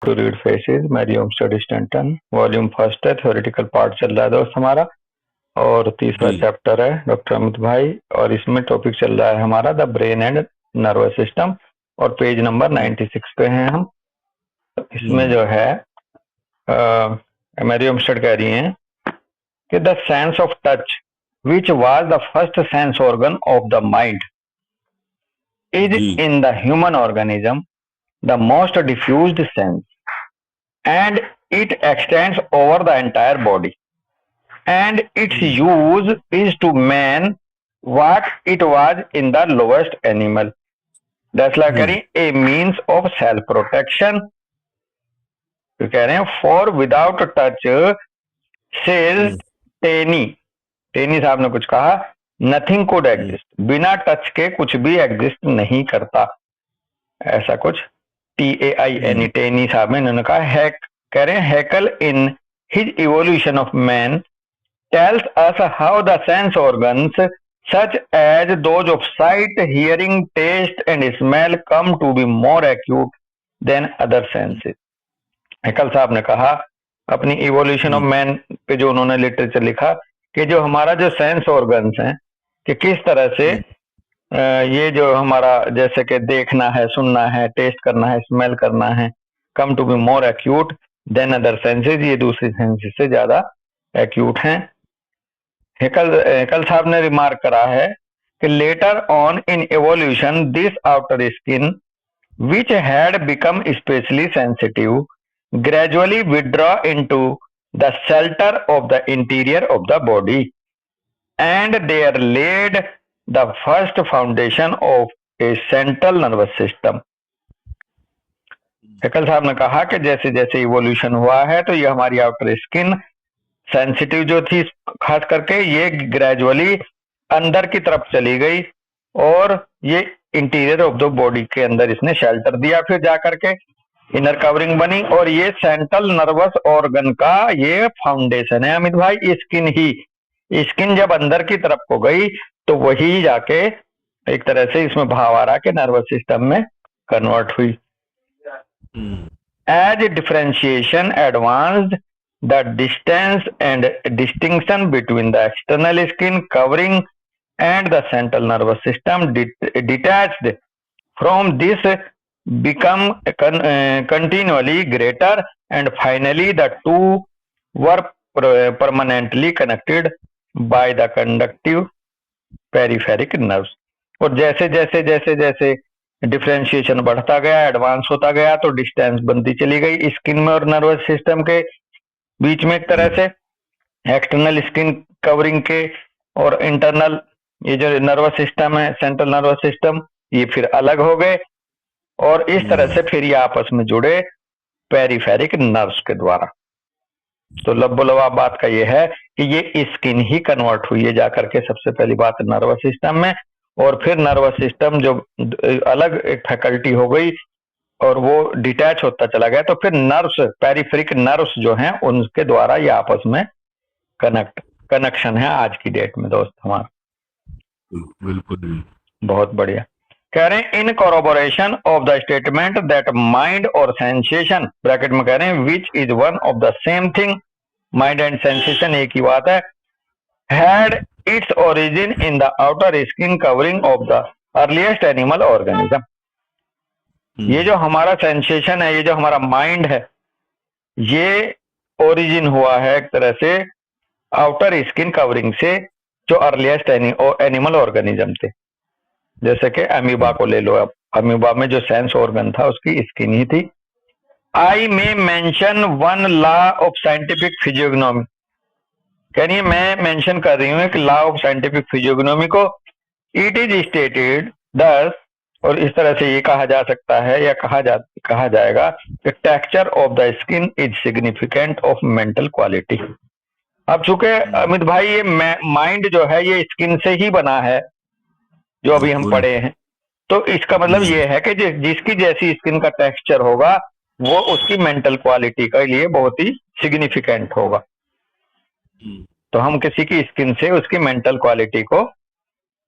To read faces Miriam study Stanton volume first है, theoretical part चल रहा है दोस्त हमारा, और तीसरा जी चैप्टर है डॉक्टर अमित भाई, और इसमें टॉपिक चल रहा है हमारा the brain and nervous system, और पेज नंबर 96 पे हैं हम। इसमें जो है मैरियम स्टड कह रही हैं कि the sense of touch which was the first sense organ of the mind is जी in the human organism the most diffused sense and it extends over the entire body and its use is to man what it was in the lowest animal. That's like a means of self protection. तो कह रहे हैं for without touch says Teni Teni साहब ने कुछ कहा nothing could exist, बिना touch के कुछ भी एग्जिस्ट नहीं करता, ऐसा कुछ TAINE टेनी साहब ने इन्होंने कहा है। कह रहे हैं Haeckel in his evolution of man tells us how the sense organs such as those of sight, hearing, taste and smell come to be more acute than other senses. हैकल साहब ने कहा अपनी इवोल्यूशन ऑफ मैन पे जो उन्होंने literature लिखा कि जो हमारा जो सेंस ऑर्गन्स हैं कि किस तरह से ये जो हमारा जैसे कि देखना है, सुनना है, टेस्ट करना है, स्मेल करना है, come to be more acute than other senses, ये दूसरी सेंसेस से ज्यादा एक्यूट हैं। हेकल साहब ने रिमार्क करा है कि later on in evolution this outer skin which had become specially sensitive gradually withdraw into the shelter of the interior of the body and there laid the first foundation of a central nervous system. Haeckel साहब ने कहा कि जैसे जैसे evolution हुआ है तो ये हमारी आउटर स्किन सेंसिटिव जो थी खास करके ये ग्रेजुअली अंदर की तरफ चली गई और ये इंटीरियर ऑफ द बॉडी के अंदर इसने शेल्टर दिया, फिर जाकर के इनर कवरिंग बनी और ये सेंट्रल नर्वस ऑर्गन का ये फाउंडेशन है। अमित भाई स्किन जब अंदर की तरफ को गई तो वही जाके एक तरह से इसमें भाव आ रहा कि नर्वस सिस्टम में कन्वर्ट हुई। As differentiation advanced the distance and distinction between the external skin covering and the central nervous system detached from this become continually greater and finally the two were permanently connected by the conductive peripheral nerves। और जैसे जैसे जैसे जैसे differentiation बढ़ता गया, advance होता गया, तो डिस्टेंस बनती चली गई स्किन में और नर्वस सिस्टम के बीच में एक तरह से एक्सटर्नल स्किन कवरिंग के और इंटरनल ये जो नर्वस सिस्टम है सेंट्रल नर्वस सिस्टम ये फिर अलग हो गए और इस तरह से फिर ये आपस में जुड़े पेरिफेरिक नर्व्स के द्वारा। तो लबोलवाब बात का ये है कि ये स्किन ही कन्वर्ट हुई है जाकर के सबसे पहली बात नर्वस सिस्टम में, और फिर नर्वस सिस्टम जो अलग एक फैकल्टी हो गई और वो डिटैच होता चला गया तो फिर नर्व्स पेरिफेरिक नर्व्स जो हैं उनके द्वारा ये आपस में कनेक्शन है आज की डेट में दोस्त हमारा। बिल्कुल बहुत बढ़िया। कह रहे हैं in corroboration of the statement that mind और सेंसेशन ब्रैकेट में कह रहे हैं which is one of the same thing, mind and sensation एक ही बात है, had its origin in the outer skin covering of the earliest animal organism. ये जो हमारा सेंसेशन है, ये जो हमारा माइंड है, ये ओरिजिन हुआ है एक तरह से आउटर स्किन कवरिंग से जो अर्लीस्ट एनिमल ऑर्गेनिज्म थे। जैसे कि अमीबा को ले लो, अब अमीबा में जो सेंस ऑर्गन था उसकी स्किन ही थी। I may mention one law of scientific physiognomy, कह रही है मैं मेंशन कर रही हूं एक लॉ ऑफ साइंटिफिक फिजियोग्नोमी को। इट इज स्टेटेड दस, और इस तरह से ये कहा जा सकता है या कहा जाएगा कि texture of the skin is significant of mental quality. अब चूंकि अमित भाई ये माइंड जो है ये स्किन से ही बना है जो अभी हम पढ़े हैं, तो इसका मतलब ये है कि जिसकी जैसी स्किन का टेक्सचर होगा वो उसकी मेंटल क्वालिटी के लिए बहुत ही सिग्निफिकेंट होगा। तो हम किसी की स्किन से उसकी मेंटल क्वालिटी को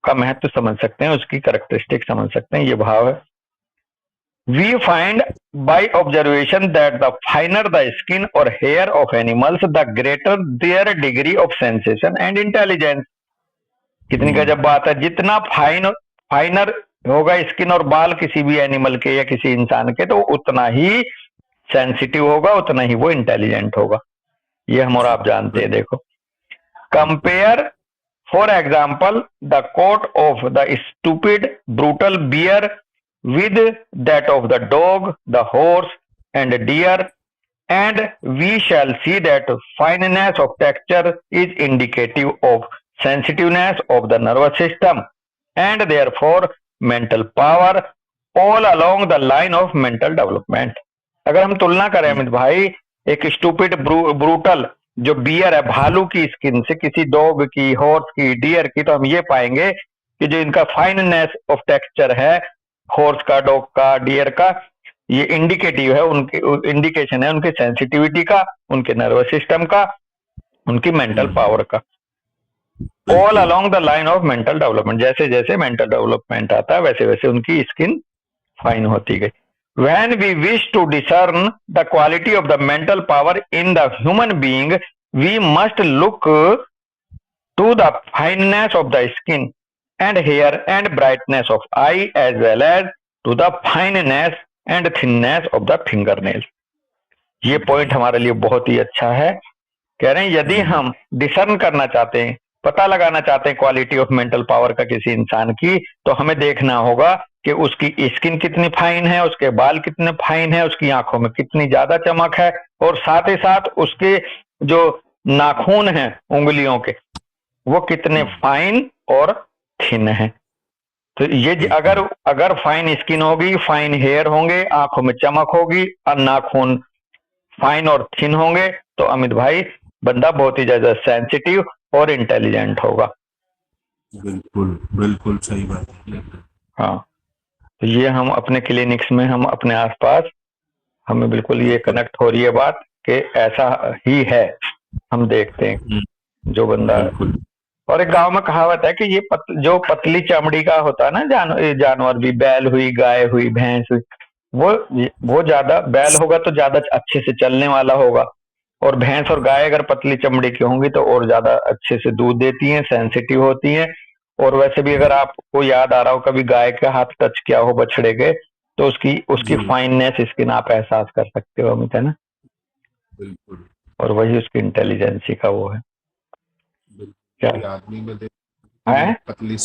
का महत्व समझ सकते हैं, उसकी कैरेक्टरिस्टिक समझ सकते हैं, ये भाव है। we find by observation that the finer the skin or hair of animals, the greater their degree of sensation and intelligence. कितनी गजब बात है। जितना फाइनर होगा स्किन और बाल किसी भी एनिमल के या किसी इंसान के, तो उतना ही सेंसिटिव होगा, उतना ही वो इंटेलिजेंट होगा। ये हम और आप जानते हैं। देखो, compare for example the coat of the stupid brutal bear with that of the dog, the horse and deer, and we shall see that fineness of texture is indicative of sensitiveness of the nervous system and therefore mental power all along the line of mental development. अगर हम तुलना करें अमित भाई, एक stupid brutal जो beer है, भालू की स्किन से, किसी डॉग की, हॉर्स की, डियर की, तो हम ये पाएंगे कि जो इनका फाइननेस ऑफ टेक्सचर है, हॉर्स का, डॉग का, डियर का, ये इंडिकेटिव है, उनकी इंडिकेशन है उनकी सेंसिटिविटी का, उनके नर्वस सिस्टम का, उनकी मेंटल पावर का। All along the line of mental development, जैसे जैसे मेंटल डेवलपमेंट आता है वैसे वैसे उनकी स्किन फाइन होती गई। When we wish to discern the quality of the mental power in the human being, we must look to the fineness of the skin and hair and brightness of eye, as well as to the fineness and thinness of the fingernails. ये point हमारे लिए बहुत ही अच्छा है। कह रहे हैं यदि हम डिसर्न करना चाहते हैं, पता लगाना चाहते हैं क्वालिटी ऑफ मेंटल पावर का किसी इंसान की, तो हमें देखना होगा कि उसकी स्किन कितनी फाइन है, उसके बाल कितने फाइन है, उसकी आंखों में कितनी ज्यादा चमक है, और साथ ही साथ उसके जो नाखून हैं उंगलियों के, वो कितने फाइन और थिन है। तो ये अगर फाइन स्किन होगी, फाइन हेयर होंगे, आंखों में चमक होगी और नाखून फाइन और थिन होंगे, तो अमित भाई बंदा बहुत ही ज्यादा सेंसिटिव और इंटेलिजेंट होगा। बिल्कुल बिल्कुल सही बात है। हाँ, तो ये हम अपने क्लिनिक्स में, हम अपने आसपास, हमें बिल्कुल ये कनेक्ट हो रही है बात कि ऐसा ही है, हम देखते हैं जो बंदा। और एक गांव में कहावत है कि ये जो पतली चमड़ी का होता है ना जानवर भी, बैल हुई, गाय हुई, भैंस हुई, वो ज्यादा, बैल होगा तो ज्यादा अच्छे से चलने वाला होगा, और भैंस और गाय अगर पतली चमड़ी की होंगी तो और ज्यादा अच्छे से दूध देती हैं, सेंसिटिव होती हैं। और वैसे भी अगर आपको याद आ रहा हो कभी गाय का हाथ टच किया हो बछड़े के, तो उसकी फाइननेस स्किन आप एहसास कर सकते हो अमित, है ना। बिल्कुल। और वही उसकी इंटेलिजेंसी का वो है। क्या आदमी में देख है, पतली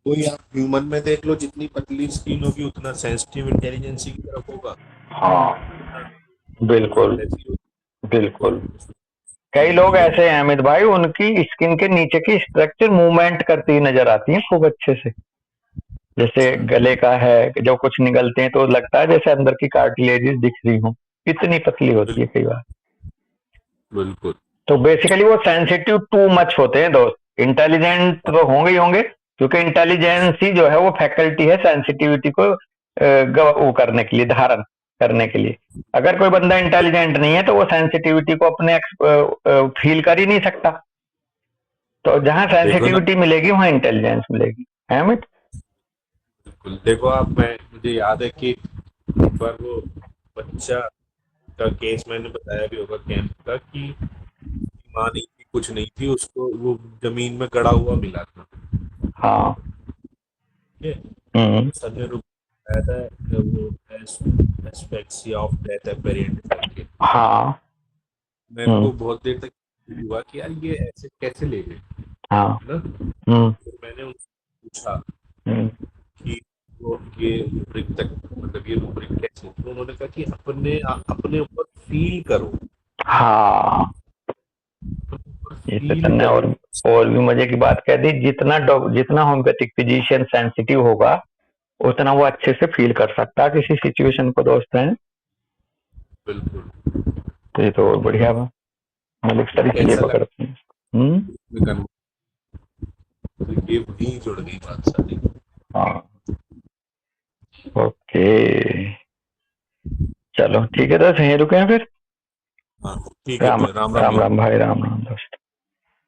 कोई आप ह्यूमन में देख लो, जितनी पतली स्किन होगी उतना सेंसिटिव इंटेलिजेंसी की तरफ होगा। हाँ बिल्कुल बिल्कुल। कई लोग ऐसे हैं अमित भाई, उनकी स्किन के नीचे की स्ट्रक्चर मूवमेंट करती नजर आती है खूब अच्छे से। जैसे गले का है, जब कुछ निगलते हैं तो लगता है जैसे अंदर की कार्टिलेजेस दिख रही हूँ, इतनी पतली होती है कई बार। बिल्कुल। तो बेसिकली वो सेंसिटिव टू मच होते हैं दोस्त। इंटेलिजेंट तो होंगे ही होंगे, क्योंकि इंटेलिजेंसी जो है वो फैकल्टी है सेंसिटिविटी को वो करने के लिए, धारण करने के लिए। अगर कोई बंदा इंटेलिजेंट नहीं है तो वो सेंसिटिविटी को अपने फील कर ही नहीं सकता। तो जहां सेंसिटिविटी मिलेगी वहां इंटेलिजेंस मिलेगी, है अमित। बिल्कुल। देखो आप, मुझे याद है कि एक बार वो बच्चा का केस मैंने बताया भी होगा कैंप का, कि माँ नहीं थी, कुछ नहीं थी, उसको वो जमीन में गड़ा हुआ मिला था। हाँ। सर ने बताया था वो एस्पेक्सिया ऑफ डेथ एपेरेंट करके। हाँ। मेरे को बहुत देर तक हुआ कि यार ये ऐसे कैसे ले गए। हाँ। तो मैंने उनसे पूछा कि वो ये रूब्रिक तक, मतलब ये रूब्रिक कैसे, तो उन्होंने कहा कि अपने ऊपर फील करो। हाँ, ये तो और भी मजे की बात कह दी, जितना होम्योपैथिक फिजिशियन सेंसिटिव होगा उतना वो अच्छे से फील कर सकता है किसी सिचुएशन को, दोस्त है। बिल्कुल। तो ये तो और बढ़िया बा, हम इस तरीके से पकड़ते हैं। तो ये वही जुड़ गई बात सारी। हाँ, ओके, चलो ठीक है, तो यहीं रुके हैं फिर। हाँ ठीक है, राम राम भाई, राम राम।